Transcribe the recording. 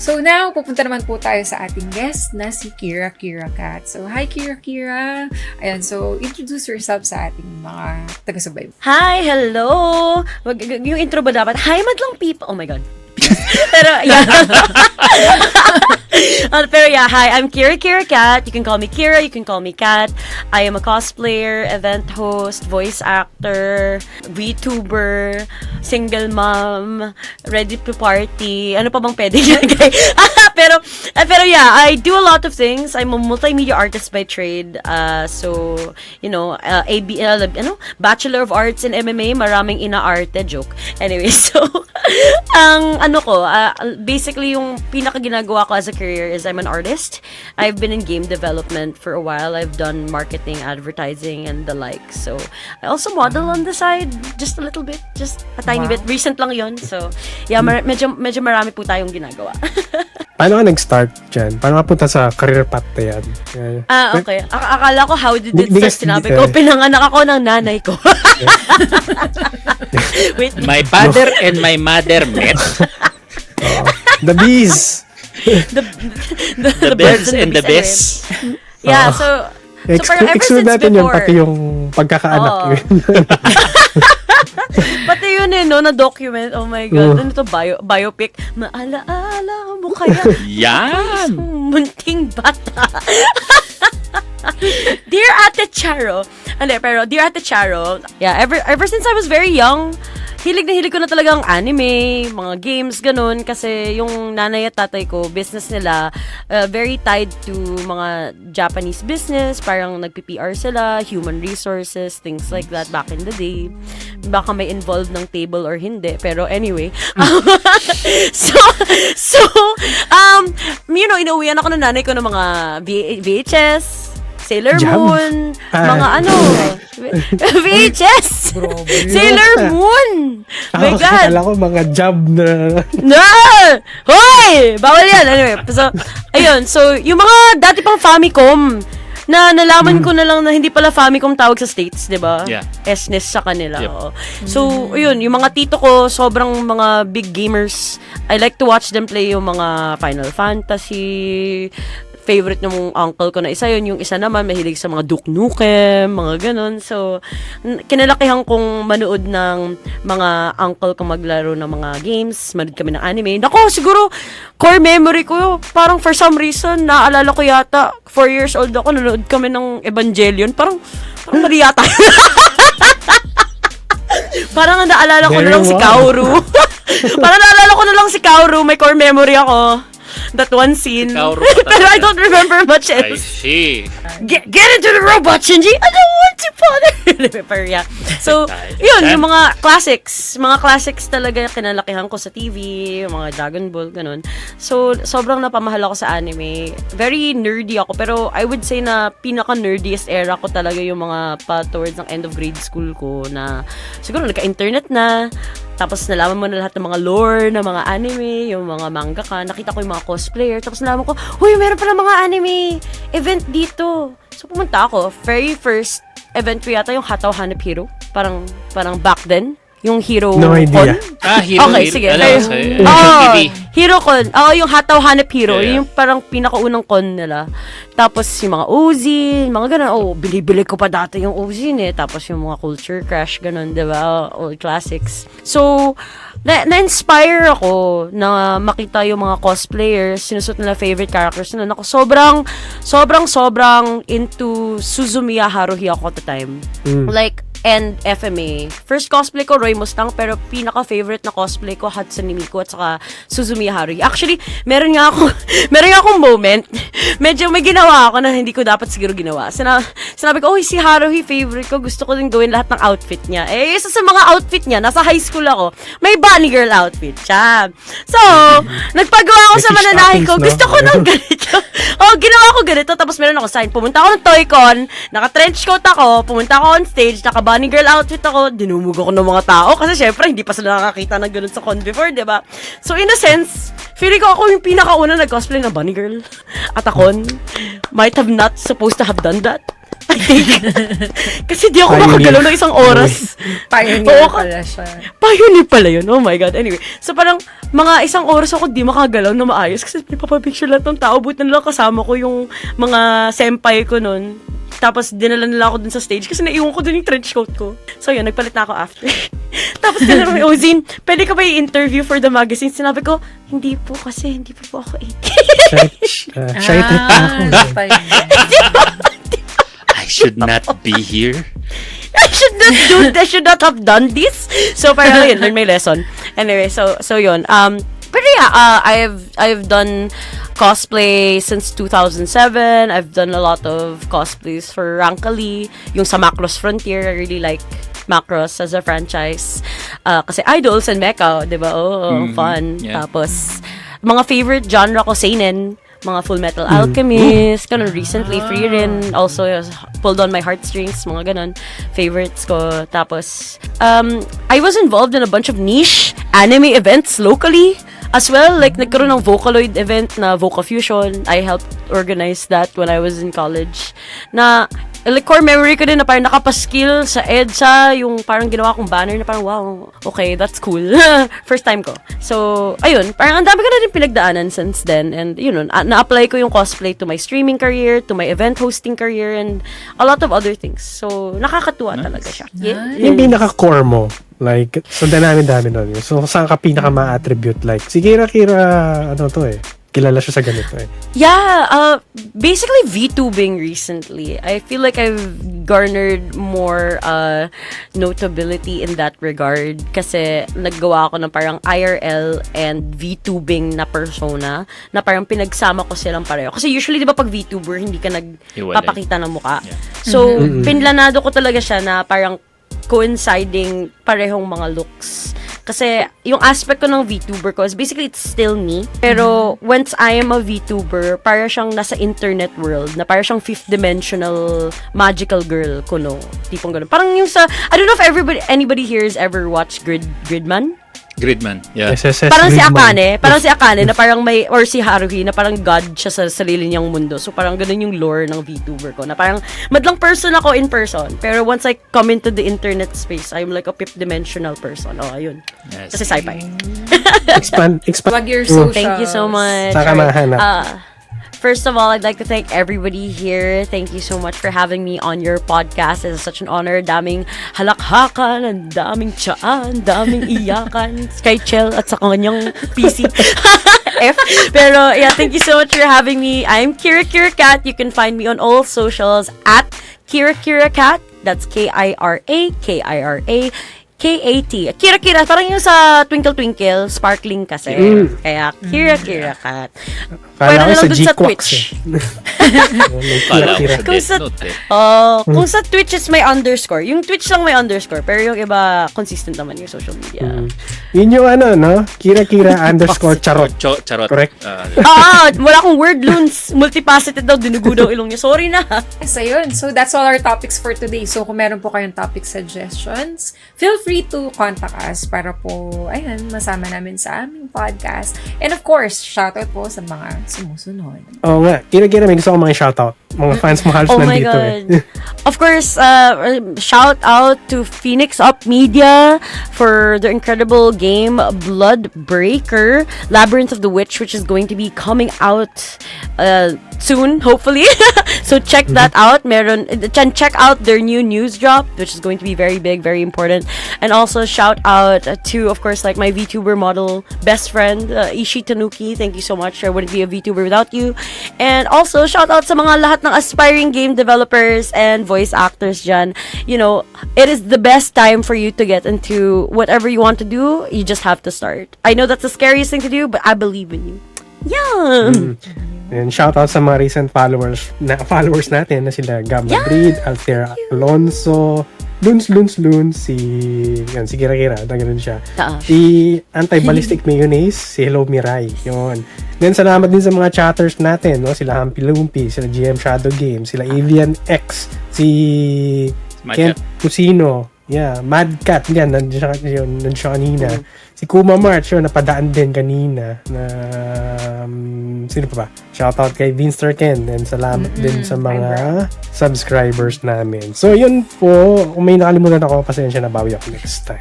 So now, pupunta naman po tayo sa ating guest na si Kira Kat. So, hi Kira. Ayan, so introduce yourself sa ating mga taga-subaybay. Hi, hello! Yung intro ba dapat? Hi, madlang people. Oh my God. Pero, yeah. Pero yeah, hi, I'm Kira Kat. You can call me Kira, you can call me Kat. I am a cosplayer, event host, voice actor, VTuber, single mom, ready to party. Ano pa bang pwede ilagay? pero yeah, I do a lot of things. I'm a multimedia artist by trade. So, you know, ABL, Bachelor of Arts in MMA, maraming ina-arte, joke. Anyway, so, basically yung pinaka-ginagawa ko as a career is I'm an artist. I've been in game development for a while. I've done marketing, advertising, and the like. So, I also model on the side, just a little bit, just a tiny bit. Recent lang yon. So, yeah, medyo marami po tayong ginagawa. Paano ka nag-start dyan? Paano ka punta sa career path na yan? Okay. Akala ko how did it start? Sinabi ko, pinanganak ako ng nanay ko. Wait. My father and my mother met. The bees! The birds and the bees. Yeah, so parang ever since natin before. Yun, pati yung pagkakaanak yun. Pati yun na-document. Oh my God. Ano to? Biopic. Maalaala mo kaya? Yan! Munting bata. Dear Ate Charo. Dear Ate Charo, yeah, ever since I was very young, hilig na hilig ko na talagang anime, mga games, ganun. Kasi yung nanay at tatay ko, business nila, very tied to mga Japanese business. Parang nagpi-PR sila, human resources, things like that back in the day. Baka may involved ng table or hindi. Pero anyway. Inuwian ako ng nanay ko ng mga VHS, Sailor Moon, mga VHS! Sailor Moon! My God! Akala ko mga job na... No! Hoy! Bawal yan! Anyway, so, yung mga dati pang Famicom, na nalaman ko na lang na hindi pala Famicom tawag sa States, di ba? Yeah. SNES sa kanila. Yep. So, yung mga tito ko, sobrang mga big gamers. I like to watch them play yung mga Final Fantasy. Favorite ng uncle ko na isa yun. Yung isa naman, mahilig sa mga Duke Nukem, mga ganun. So, kinalakihan kong manood ng mga uncle ko maglaro ng mga games. Manood kami ng anime. Nako, siguro, core memory ko, parang for some reason, naalala ko yata, 4 years old ako, nanood kami ng Evangelion. Parang mali yata. Parang naalala ko na lang si Kaoru. Parang naalala ko na lang si Kaoru. May core memory ako. That one scene. Pero I don't remember much else. I see. Get into the robot, Shinji! I don't want to bother! Pero yeah. So, yun, yung mga classics. Mga classics talaga kinalakihan ko sa TV, yung mga Dragon Ball, ganun. So, sobrang napamahal ako sa anime. Very nerdy ako, pero I would say na pinaka-nerdiest era ko talaga yung mga towards ng end of grade school ko na siguro nagka-internet na. Tapos nalaman mo na lahat ng mga lore ng mga anime, yung mga mangaka. Nakita ko yung mga cosplayer. Tapos nalaman ko, huy, meron pala mga anime event dito. So pumunta ako. Very first event ko yata yung Hatao Hanep Hero. Parang back then. Yung Hero No idea. Con. Hero. Okay, sige. HeroCon. Yung Hatao Hanep Hero. Yeah. Yung parang pinakaunang con nila. Tapos yung mga Ozin, mga ganun. Bili-bili ko pa dati yung Ozin Tapos yung mga Culture Crash, ganun, diba? Old classics. So, na-inspire ako na makita yung mga cosplayers, sinusot nila favorite characters nila. Ako, sobrang into Suzumiya Haruhi ako at the time. Like, and FMA. First cosplay ko, Roy Mustang, pero pinaka-favorite na cosplay ko, Hatsune Miku at saka Suzumiya Haruhi. Actually, meron nga akong moment. Medyo may ginawa ako na hindi ko dapat siguro ginawa. Sinabi ko, si Haruhi favorite ko. Gusto ko din gawin lahat ng outfit niya. Isa sa mga outfit niya, nasa high school ako, may bunny girl outfit siya. So, nagpagawa ako sa mananahi ko. Gusto ko ng ganito. Ginawa ko ganito. Tapos meron ako sign. Pumunta ako ng Toy-Con, naka-trench coat ako, pumunta ako on stage, bunny girl outfit ako, dinumog ako ng mga tao kasi syempre hindi pa sila nakakita ng ganun sa con before, diba? So in a sense, feeling ko ako yung pinakauna nag-cosplay na bunny girl at a con. Might have not supposed to have done that. Kasi di ako Pioneer. makagalaw ng isang oras. Pioneer Oo, pala siya. Pioneer pala yun. Oh my God. Anyway, so parang mga isang oras ako di makagalaw na maayos kasi pinapapicture lang tong tao. Buti na lang kasama ko yung mga senpai ko nun. Tapos dinala nila ako dun sa stage kasi naiwan ko dun yung trench coat ko. So yun, nagpalit na ako after. Tapos tinanong may Ozin, pwede ka ba i-interview for the magazine? Sinabi ko, hindi po kasi, hindi po ako 18. Shy type pa ako. Pa yun. I should not be here. I should not have done this. So parang yun, learn my lesson. Anyway, so yun. Pero yeah, I've done cosplay since 2007. I've done a lot of cosplays for Rankly. Yung sa Macross Frontier, I really like Macross as a franchise. Kasi idols and mecha, di ba? Oh, fun. yeah. Tapos, mga favorite genre ko, seinen. Mga Full Metal Alchemist, ganun, recently, Frieren, also pulled on my heartstrings, mga ganun, favorites ko. Tapos, I was involved in a bunch of niche anime events locally as well. Like, nagkaroon ng Vocaloid event na Voca Fusion. I helped organize that when I was in college. Na, like, core memory ko din na parang nakapaskill sa EDSA, yung parang ginawa kong banner na parang, wow, okay, that's cool. First time ko. So, ayun, parang ang dami ko na din pinagdaanan since then. And, you know, na-apply ko yung cosplay to my streaming career, to my event hosting career, and a lot of other things. So, nakakatuwa talaga siya. Yeah. Yung pinaka-core mo, like, so dami nun. So, saan ka pinaka-ma-attribute? Like, si Kira, ano to eh. Kilala siya sa ganito eh. Yeah, basically VTubing recently. I feel like I've garnered more notability in that regard kasi naggawa ako ng parang IRL and VTubing na persona na parang pinagsama ko silang pareho. Kasi usually, di ba pag VTuber, hindi ka nagpapakita ng mukha. Yeah. So, pinlanado ko talaga siya na parang coinciding parehong mga looks. Kasi yung aspect ko ng VTuber ko is basically it's still me. Pero once I am a VTuber, para siyang nasa internet world, na para siyang fifth dimensional magical girl kuno. Tipong ganun. Parang yung sa, I don't know if anybody here has ever watched Gridman? Gridman, yeah. SSS Parang Gridman. si Akane na parang may, or si Haruhi na parang god siya sa sarili niyang mundo. So parang ganun yung lore ng VTuber ko na parang madlang person ako in person. Pero once I come into the internet space, I'm like a fifth dimensional person. Oh, ayun. Yes. Kasi sci-fi. Expand. Plug your socials. Thank you so much. Saan ka mahanap? First of all, I'd like to thank everybody here. Thank you so much for having me on your podcast. It's such an honor. Daming halakhakan, ang daming tiyaan, daming iyakan. Kay Chel at sa kanyang PC. F. Pero yeah, thank you so much for having me. I'm Kira Kat. You can find me on all socials at Kira Kat. That's KIRA. K-A-T. Kira. Parang yung sa Twinkle Twinkle, sparkling kasi. Kaya, Kira Kat. Kala ko Pwede na sa lang dun sa G-Quax Twitch. Kala ko Kira. sa Kung Death sa- Note eh. Kung sa Twitch is may underscore. Yung Twitch lang may underscore. Pero yung iba, consistent naman yung social media. Yun yung ano, no? Kira underscore charot. Charot. Correct. Wala akong word loons. Multifaceted daw, dinugo daw ilong niya. Sorry na. Yes, ayun. So, that's all our topics for today. So, kung meron po kayong topic suggestions, feel free to contact us para po, ayun, masama namin sa aming podcast. And of course, shoutout po sa mga sumusunod. Oo nga. Kira, may gusto ko mga shoutout. Mga fans mo halos Oh my nandito God. eh. Of course, shout out to Phoenix Up Media for their incredible game Blood Breaker, Labyrinth of the Witch, which is going to be coming out soon, hopefully. So check that out. Check out their new news drop, which is going to be very big, very important. And also shout out to, of course, like my VTuber model best friend, Ishi Tanuki. Thank you so much. I wouldn't be a VTuber without you. And also shout out sa mga lahat ng aspiring game developers and voice actors dyan. You know, it is the best time for you to get into whatever you want to do. You just have to start. I know that's the scariest thing to do, but I believe in you. Yeah. And shoutout sa mga recent followers natin na sila Gab Madrid, Altera Alonso, Luns, si Kira, ganun siya. Si Anti-Ballistic Mayonnaise, si Hello Mirai, yun. Then, salamat din sa mga chatters natin, no? Sila Hampi Lumpi, sila GM Shadow Games, sila Alien X, si Michael. Kent Pusino, Yeah, Mad Cat, yan, nandiyan siya kanina. Si Kuma March, yun, napadaan din kanina. Na, sino pa ba? Shoutout kay Vince Ken, and salamat din sa mga subscribers namin. So, yun po, kung may nakalimutan ako, pasensya na, bawi ako next time.